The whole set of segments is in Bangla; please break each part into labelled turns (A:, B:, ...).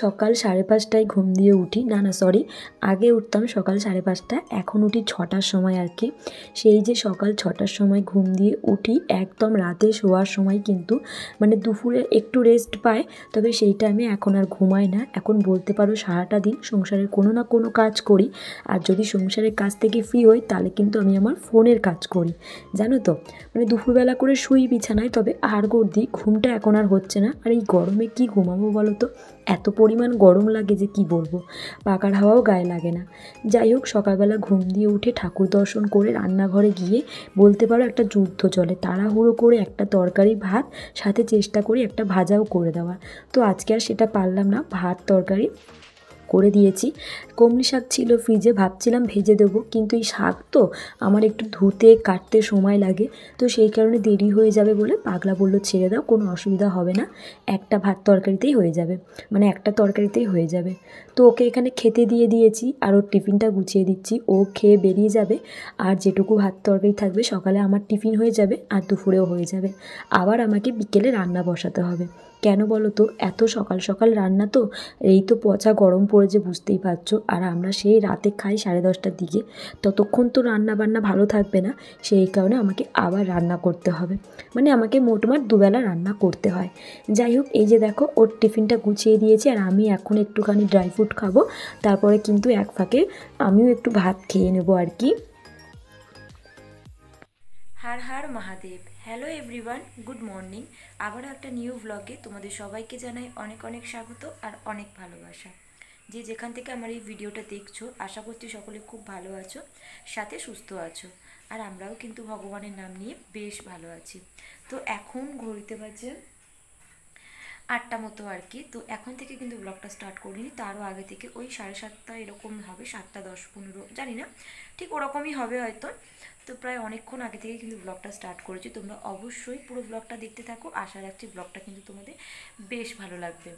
A: সকাল 5:30টায় ঘুম দিয়ে উঠি, না সরি, আগে উঠতাম সকাল 5:30, এখন উঠি 6টার সময় আর কি। সেই যে সকাল 6টার সময় ঘুম দিয়ে উঠি, একদম রাতে শোয়ার সময় কিন্তু মানে দুপুরে একটু রেস্ট পায়, তবে সেইটা আমি এখন আর ঘুমাই না। এখন বলতে পারো সারাটা দিন সংসারের কোনো না কোনো কাজ করি, আর যদি সংসারের কাজ থেকে ফ্রি হই তাহলে কিন্তু আমি আমার ফোনের কাজ করি, জানো তো। মানে দুপুরবেলা করে শুই বিছানায়, তবে হাড়গোড় দিই, ঘুমটা এখন আর হচ্ছে না। আর এই গরমে কি ঘুমাবো বলো তো, এত পরিমাণ গরম লাগে যে কি বলবো, পাখার হাওয়াও গায়ে লাগে না। যাই হোক, সকালবেলা ঘুম দিয়ে উঠে ঠাকুর দর্শন করে রান্নাঘরে গিয়ে বলতে পারো একটা যুদ্ধ চলে, তাড়াহুড়ো করে একটা তরকারি ভাত, সাথে চেষ্টা করি একটা ভাজাও করে দেওয়ার। তো আজকে আর সেটা পারলাম না, ভাত তরকারি করে দিয়েছি। কমলি শাক ছিল ফ্রিজে, ভাবছিলাম ভেজে দেবো, কিন্তু এই শাক তো আমার একটু ধুতে কাটতে সময় লাগে, তো সেই কারণে দেরি হয়ে যাবে বলে পাগলা বলল ছেড়ে দাও, কোনো অসুবিধা হবে না, একটা ভাত তরকারিতেই হয়ে যাবে, মানে একটা তরকারিতেই হয়ে যাবে। তো ওকে এখানে খেতে দিয়ে দিয়েছি, আর ওর টিফিনটা গুছিয়ে দিচ্ছি, ও খেয়ে বেরিয়ে যাবে। আর যেটুকু ভাত তরকারি থাকবে সকালে আমার টিফিন হয়ে যাবে, আর দুপুরেও হয়ে যাবে। আবার আমাকে বিকেলে রান্না বসাতে হবে। কেন বলো তো, এত সকাল সকাল রান্না তো, এই তো পচা গরম পড়েছে বুঝতেই পারছো, আর আমরা সেই রাতে খাই 10:30টার দিকে, ততক্ষণ তো রান্না বান্না ভালো থাকবে না, সেই কারণে আমাকে আবার রান্না করতে হবে, মানে আমাকে মোটমাট দুবেলা রান্না করতে হয়। যাই হোক, এই যে দেখো ওর টিফিনটা গুছিয়ে দিয়েছি, আর আমি এখন একটুখানি ড্রাই ফ্রুট খাবো, তারপরে কিন্তু এক ফাঁকে আমিও একটু ভাত খেয়ে নেবো আর কি।
B: হর হর Mahadev. Hello everyone, good morning. আবারও একটা নিউ ব্লগে তোমাদের সবাইকে জানাই অনেক অনেক স্বাগত আর অনেক ভালোবাসা। যে যেখান থেকে আমার এই ভিডিওটা দেখছো, আশা করছি সকলে খুব ভালো আছো, সাথে সুস্থ আছো। আর আমরাও কিন্তু ভগবানের নাম নিয়ে বেশ ভালো আছি। তো এখন ঘড়িতে বাজে 8টা মতো আর কি। তো এখন থেকে কিন্তু ব্লগটা স্টার্ট করিনি, তারও আগে থেকে ওই 7:30 এরকম হবে, 7:10-15 জানি না, ঠিক ওরকমই হবে হয়তো। তো প্রায় অনেকক্ষণ আগে থেকে কিন্তু ব্লগটা স্টার্ট করেছি, তোমরা অবশ্যই পুরো ব্লগটা দেখতে থাকো, আশা রাখছি ব্লগটা কিন্তু তোমাদের বেশ ভালো লাগবে।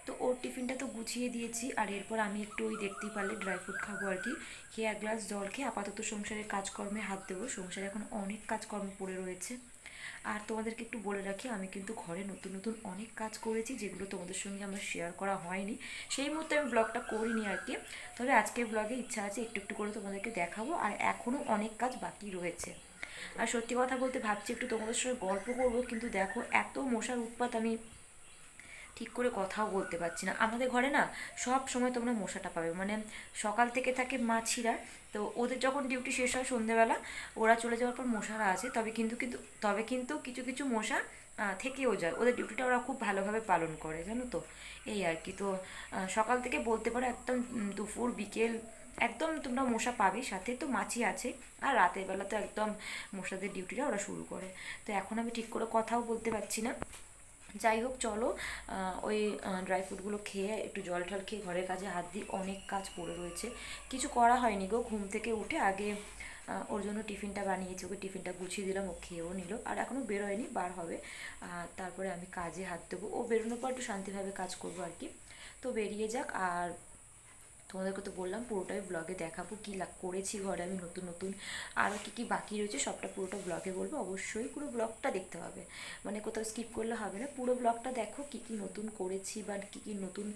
B: তো ওর টিফিনটা তো গুছিয়ে দিয়েছি, আর এরপর আমি একটু ওই দেখতেই পারলে ড্রাই ফ্রুট খাবো আর কি। খেয়ে এক গ্লাস জল খেয়ে আপাতত সংসারের কাজকর্মে হাত দেবো, সংসারে এখন অনেক কাজকর্ম পড়ে রয়েছে। আর তোমাদেরকে একটু বলে রাখি, আমি কিন্তু ঘরে নতুন নতুন অনেক কাজ করেছি, যেগুলো তোমাদের সঙ্গে আমার শেয়ার করা হয়নি, সেই মুহূর্তে আমি ব্লগটা করিনি আর কি। তবে আজকের ব্লগে ইচ্ছা আছে একটু একটু করে তোমাদেরকে দেখাবো, আর এখনও অনেক কাজ বাকি রয়েছে। আর সত্যি কথা বলতে ভাবছি একটু তোমাদের সঙ্গে গল্প করবো, কিন্তু দেখো এত মশার উৎপাত, আমি ঠিক করে কথাও বলতে পারছি না। আমাদের ঘরে না সব সময় তোমরা মশাটা পাবে, মানে সকাল থেকে থাকে মাছিরা, তো ওদের যখন ডিউটি শেষ হয় সন্ধেবেলা, ওরা চলে যাওয়ার পর মশারা আছে, তবে কিন্তু কিছু কিছু মশা থেকেও যায়, ওদের ডিউটিটা ওরা খুব ভালোভাবে পালন করে, জানো তো। এই আর কি। তো সকাল থেকে বলতে পারো একদম দুপুর বিকেল একদম তোমরা মশা পাবে, সাথে তো মাছি আছে। আর রাতের বেলা তো একদম মশাদের ডিউটিটা ওরা শুরু করে। তো এখন আমি ঠিক করে কথাও বলতে পারছি না। যাই হোক, চলো ওই ড্রাই ফ্রুটগুলো খেয়ে একটু জল টল খেয়ে ঘরের কাজে হাত দিই, অনেক কাজ পড়ে রয়েছে, কিছু করা হয়নি গো। ঘুম থেকে উঠে আগে ওর জন্য টিফিনটা বানিয়েছি, ওকে টিফিনটা গুছিয়ে দিলাম, ও খেয়েও নিল, আর এখনও বেরোয়নি, বার হবে। তারপরে আমি কাজে হাত দেবো, ও বেরোনোর পর একটু শান্তিভাবে কাজ করবো আর কি। তো বেরিয়ে যাক। আর তোমাদেরকে তো বললাম পুরোটাই ব্লগে দেখাবো, কী করেছি ঘরে আমি নতুন নতুন, আরও কী কী বাকি রয়েছে সবটা পুরোটা ব্লগে বলবো, অবশ্যই পুরো ব্লগটা দেখতে হবে, মানে কোথাও স্কিপ করলে হবে না, পুরো ব্লগটা দেখো, কী কী নতুন করেছি বা কী কী নতুন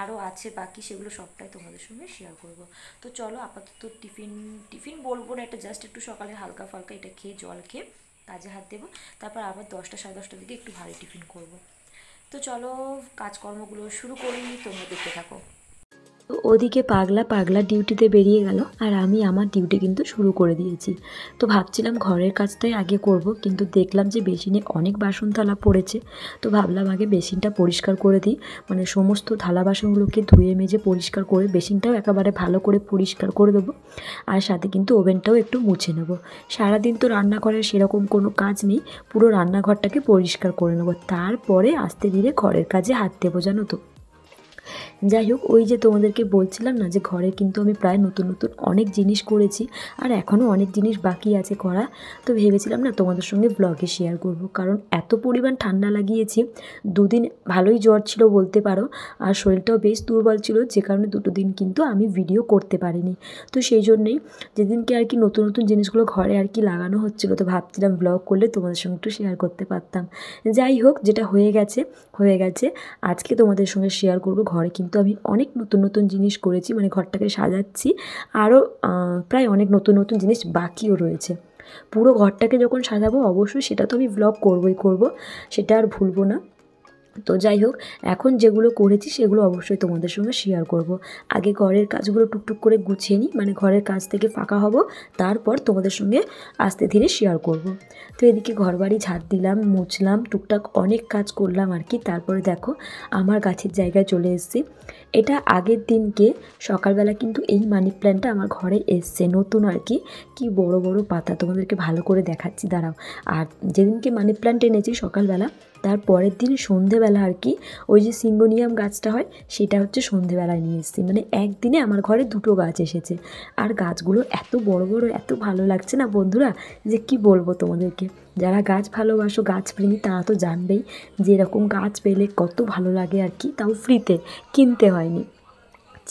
B: আরও আছে বাকি, সেগুলো সবটাই তোমাদের সঙ্গে শেয়ার করব। তো চলো আপাতত টিফিন টিফিন বলবো না, এটা জাস্ট একটু সকালে হালকা ফালকা এটা খেয়ে জল খেয়ে কাজে হাত দেবো, তারপর আবার 10টা 10:30টার দিকে একটু ভারী টিফিন করব। তো চলো কাজকর্মগুলো শুরু করি, তোমরা দেখতে থাকো।
A: তো ওদিকে পাগলা পাগলা ডিউটিতে বেরিয়ে গেল, আর আমি আমার ডিউটি কিন্তু শুরু করে দিয়েছি। তো ভাবছিলাম ঘরের কাজটাই আগে করব, কিন্তু দেখলাম যে বেসিনে অনেক বাসন থালা পড়েছে, তো ভাবলাম আগে বেসিনটা পরিষ্কার করে দিই, মানে সমস্ত থালা বাসনগুলোকে ধুয়ে মেজে পরিষ্কার করে বেসিনটাও একেবারে ভালো করে পরিষ্কার করে দেবো, আর সাথে কিন্তু ওভেনটাও একটু মুছে নেবো। সারাদিন তো রান্নাঘরের সেরকম কোনো কাজ নেই, পুরো রান্নাঘরটাকে পরিষ্কার করে নেবো, তারপরে আস্তে ধীরে ঘরের কাজে হাত দেবো, জানো তো। যাই হোক, ওই যে তোমাদেরকে বলছিলাম না যে ঘরে কিন্তু আমি প্রায় নতুন নতুন অনেক জিনিস করেছি, আর এখনও অনেক জিনিস বাকি আছে করা। তো ভেবেছিলাম না তোমাদের সঙ্গে ব্লগে শেয়ার করব, কারণ এত পরিমাণ ঠান্ডা লাগিয়েছি, দুদিন ভালোই জ্বর ছিল বলতে পারো, আর শরীরটাও বেশ দুর্বল ছিল, যে কারণে দুটো দিন কিন্তু আমি ভিডিও করতে পারিনি। তো সেই জন্যেই যেদিনকে আর কি নতুন নতুন জিনিসগুলো ঘরে আর কি লাগানো হচ্ছিলো, তো ভাবছিলাম ব্লগ করলে তোমাদের সঙ্গে একটু শেয়ার করতে পারতাম। যাই হোক, যেটা হয়ে গেছে হয়ে গেছে। আজকে তোমাদের সঙ্গে শেয়ার করব ঘরে কিন্তু আমি অনেক নতুন নতুন জিনিস করেছি, মানে ঘরটাকে সাজাচ্ছি। আরও প্রায় অনেক নতুন নতুন জিনিস বাকিও রয়েছে। পুরো ঘরটাকে যখন সাজাবো অবশ্যই সেটা তো আমি ব্লগ করব, সেটা আর ভুলবো না। তো যাই হোক, এখন যেগুলো করেছি সেগুলো অবশ্যই তোমাদের সঙ্গে শেয়ার করব। আগে ঘরের কাজগুলো টুকটুক করে গুছিয়ে নিই, মানে ঘরের কাজ থেকে ফাঁকা হব, তারপর তোমাদের সঙ্গে আস্তে ধীরে শেয়ার করব। তো এদিকে ঘরবাড়ি ঝাড় দিলাম, মুছলাম, টুকটাক অনেক কাজ করলাম আর কি। তারপরে দেখো আমার গাছের জায়গায় চলে এসেছি। এটা আগের দিনকে সকালবেলা কিন্তু এই মানি প্ল্যান্টটা আমার ঘরে এসছে নতুন আর কি। কি বড় বড় পাতা, তোমাদেরকে ভালো করে দেখাচ্ছি, দাঁড়াও। আর যেদিনকে মানি প্ল্যান্ট এনেছি সকালবেলা, তার পরের দিন সন্ধেবেলা আর কি ওই যে সিঙ্গোনিয়াম গাছটা হয় সেটা হচ্ছে সন্ধেবেলায় নিয়ে এসেছি। মানে একদিনে আমার ঘরে 2টো গাছ এসেছে। আর গাছগুলো এত বড় বড়, এত ভালো লাগছে না বন্ধুরা, যে কি বলবো তোমাদেরকে। যারা গাছ ভালোবাসো, গাছ প্রেমী, তারা তো জানবেই যে এরকম গাছ পেলে কত ভালো লাগে আর কি। তাও ফ্রিতে, কিনতে হয়নি,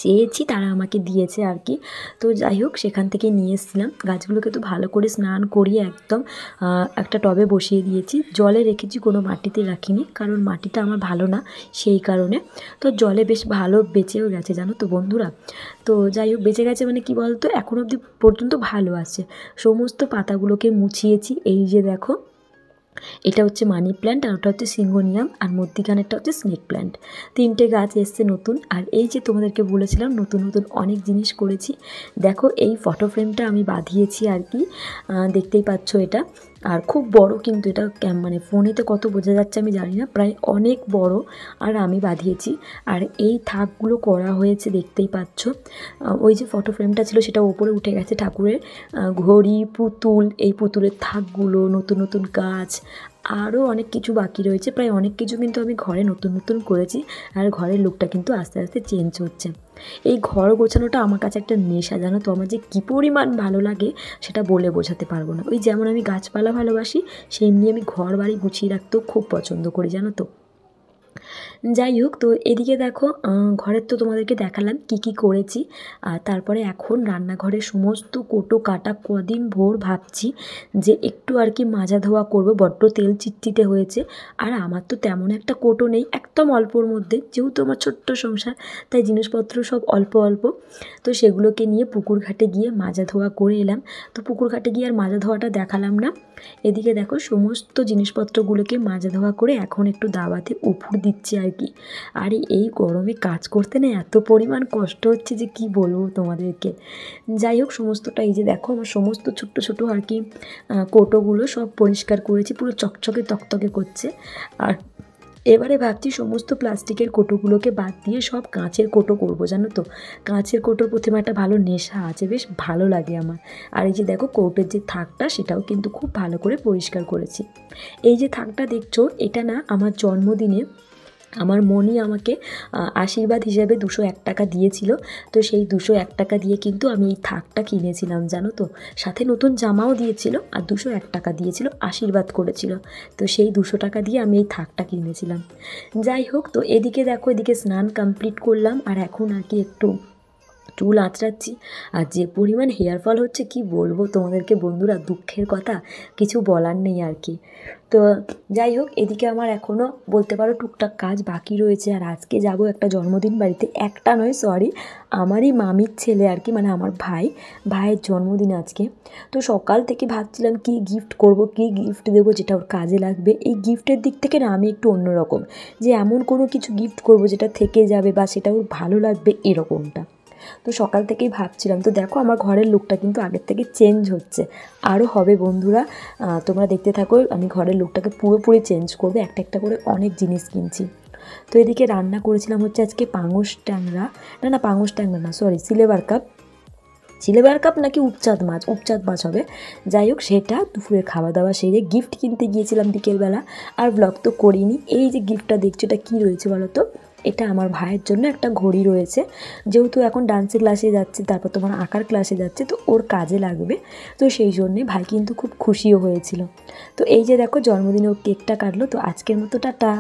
A: চেয়েছি তারা আমাকে দিয়েছে আর কি। তো যাই হোক, সেখান থেকে নিয়ে এসেছিলাম। গাছগুলোকে তো ভালো করে স্নান করিয়ে একদম একটা টবে বসিয়ে দিয়েছি। জলে রেখেছি, কোনো মাটিতে রাখিনি, কারণ মাটিটা আমার ভালো না সেই কারণে। তো জলে বেশ ভালো বেঁচেও গেছে জানো তো বন্ধুরা। তো যাই হোক, বেঁচে গেছে মানে কি বলতো, এখন অবধি পর্যন্ত ভালো আছে। সমস্ত পাতাগুলোকে মুছিয়েছি। এই যে দেখো, এটা হচ্ছে মানি প্ল্যান্ট, আর ওটা হচ্ছে সিঙ্গোনিয়াম, আর মধ্যিখানেরটা হচ্ছে স্নেক প্ল্যান্ট। 3টে গাছ এসছে নতুন। আর এই যে তোমাদেরকে বলেছিলাম নতুন নতুন অনেক জিনিস করেছি। দেখো এই ফটো ফ্রেমটা আমি বাঁধিয়েছি আর কি, দেখতেই পাচ্ছ এটা। আর খুব বড় কিন্তু এটা, মানে ফোনেতে কত বোঝা যাচ্ছে আমি জানি না, প্রায় অনেক বড়। আর আমি বাঁধিয়েছি। আর এই থাকগুলো করা হয়েছে দেখতেই পাচ্ছ। ওই যে ফটো ফ্রেমটা ছিল সেটা ওপরে উঠে গেছে, ঠাকুরের ঘড়ি, পুতুল, এই পুতুলের থাকগুলো, নতুন নতুন গাছ, আরও অনেক কিছু বাকি রয়েছে। প্রায় অনেক কিছু কিন্তু আমি ঘরে নতুন নতুন করেছি। আর ঘরের লুকটা কিন্তু আস্তে আস্তে চেঞ্জ হচ্ছে। এই ঘর গোছানোটা আমার কাছে একটা নেশা জানো তো। আমার যে কী পরিমাণ ভালো লাগে সেটা বলে বোঝাতে পারবো না। ওই যেমন আমি গাছপালা ভালোবাসি, সেমনি আমি ঘর বাড়ি গুছিয়ে রাখতেও খুব পছন্দ করি জানো তো। যাই হোক, তো এদিকে দেখো ঘরের তো তোমাদেরকে দেখালাম কি কি করেছি। আর তারপরে এখন রান্নাঘরের সমস্ত কোটো কাটা, কদিন ভোর ভাবছি যে একটু আর কি মাজা ধোয়া করবো, বড্ড তেল চিটচিটে হয়েছে। আর আমার তো তেমন একটা কোটো নেই, একদম অল্পর মধ্যে, যেহেতু আমার ছোট্ট সংসার, তাই জিনিসপত্র সব অল্প অল্প। তো সেগুলোকে নিয়ে পুকুর ঘাটে গিয়ে মাজা ধোয়া করে এলাম। তো পুকুর ঘাটে গিয়ে আর মাজা ধোয়াটা দেখালাম না। এদিকে দেখো সমস্ত জিনিসপত্রগুলোকে মাজা ধোয়া করে এখন একটু দাওয়াতে উপুর দিচ্ছি আর কি। আর এই গরমে কাজ করতে না এত পরিমাণ কষ্ট হচ্ছে যে কি বলবো তোমাদেরকে। যাই হোক, সমস্তটা এই যে দেখো আমার সমস্ত ছোট্ট ছোটো আর কি কোটোগুলো সব পরিষ্কার করেছি, পুরো চকচকে তকতকে করছে। আর এবারে ভাবছি সমস্ত প্লাস্টিকের কোটোগুলোকে বাদ দিয়ে সব কাঁচের কোটো করবো জানো তো। কাঁচের কোটোর প্রতি একটা ভালো নেশা আছে, বেশ ভালো লাগে আমার। আর এই যে দেখো কৌটের যে থাকটা, সেটাও কিন্তু খুব ভালো করে পরিষ্কার করেছি। এই যে থাকটা দেখছো, এটা না আমার জন্মদিনে আমার মনি আমাকে আশীর্বাদ হিসেবে 201 টাকা দিয়েছিল। তো সেই 201 টাকা দিয়ে কিন্তু আমি এই থাকটা কিনেছিলাম জানো তো। সাথে নতুন জামাও দিয়েছিল, আর 201 টাকা দিয়েছিল, আশীর্বাদ করেছিল। তো সেই 200 টাকা দিয়ে আমি এই থাকটা কিনেছিলাম। যাই হোক, তো এদিকে দেখো, এদিকে স্নান কমপ্লিট করলাম। আর এখন আর কি একটু চুল আঁচড়াচ্ছি। আর যে পরিমাণ হেয়ার ফল হচ্ছে কি বলবো তোমাদেরকে বন্ধুরা, দুঃখের কথা, কিছু বলার নেই আর কি। তো যাই হোক, এদিকে আমার এখনও বলতে পারো টুকটাক কাজ বাকি রয়েছে। আর আজকে যাব একটা জন্মদিন বাড়িতে, একটা নয় সরি, আমারই মামির ছেলে আর কি, মানে আমার ভাইয়ের জন্মদিন আজকে। তো সকাল থেকে ভাবছিলাম কি গিফট করব, কি গিফট দেবো যেটা ওর কাজে লাগবে। এই গিফটের দিক থেকে না আমি একটু অন্যরকম, যে এমন কোনো কিছু গিফট করব যেটা থেকে যাবে বা সেটা ওর ভালো লাগবে এরকমটা। তো সকাল থেকেই ভাবছিলাম। তো দেখো আমার ঘরের লুকটা কিন্তু আগের থেকে চেঞ্জ হচ্ছে, আরও হবে বন্ধুরা, তোমরা দেখতে থাকো। আমি ঘরের লুকটাকে পুরোপুরি চেঞ্জ করবো, একটা একটা করে অনেক জিনিস কিনছি। তো এদিকে রান্না করেছিলাম হচ্ছে আজকে পাঙস ট্যাংরা, না পাঙস ট্যাংরা না সরি, সিলেবার কাপ নাকি উপচাঁদ মাছ হবে। যাই হোক, সেটা দুপুরে খাওয়া দাওয়া সেরে গিফট কিনতে গিয়েছিলাম বিকেলবেলা। আর ব্লগ তো করিনি। এই যে গিফটটা দেখছো, এটা কী রয়েছে বলো তো। এটা আমার ভাইয়ের জন্য একটা ঘড়ি রয়েছে, যেহেতু এখন ডান্সের ক্লাসে যাচ্ছে, তারপর তোমার আঁকার ক্লাসে যাচ্ছে, তো ওর কাজে লাগবে। তো সেই জন্যে ভাই কিন্তু খুব খুশিও হয়েছিল। তো এই যে দেখো জন্মদিনে ও কেকটা কাটলো। তো আজকের মতো টাটা।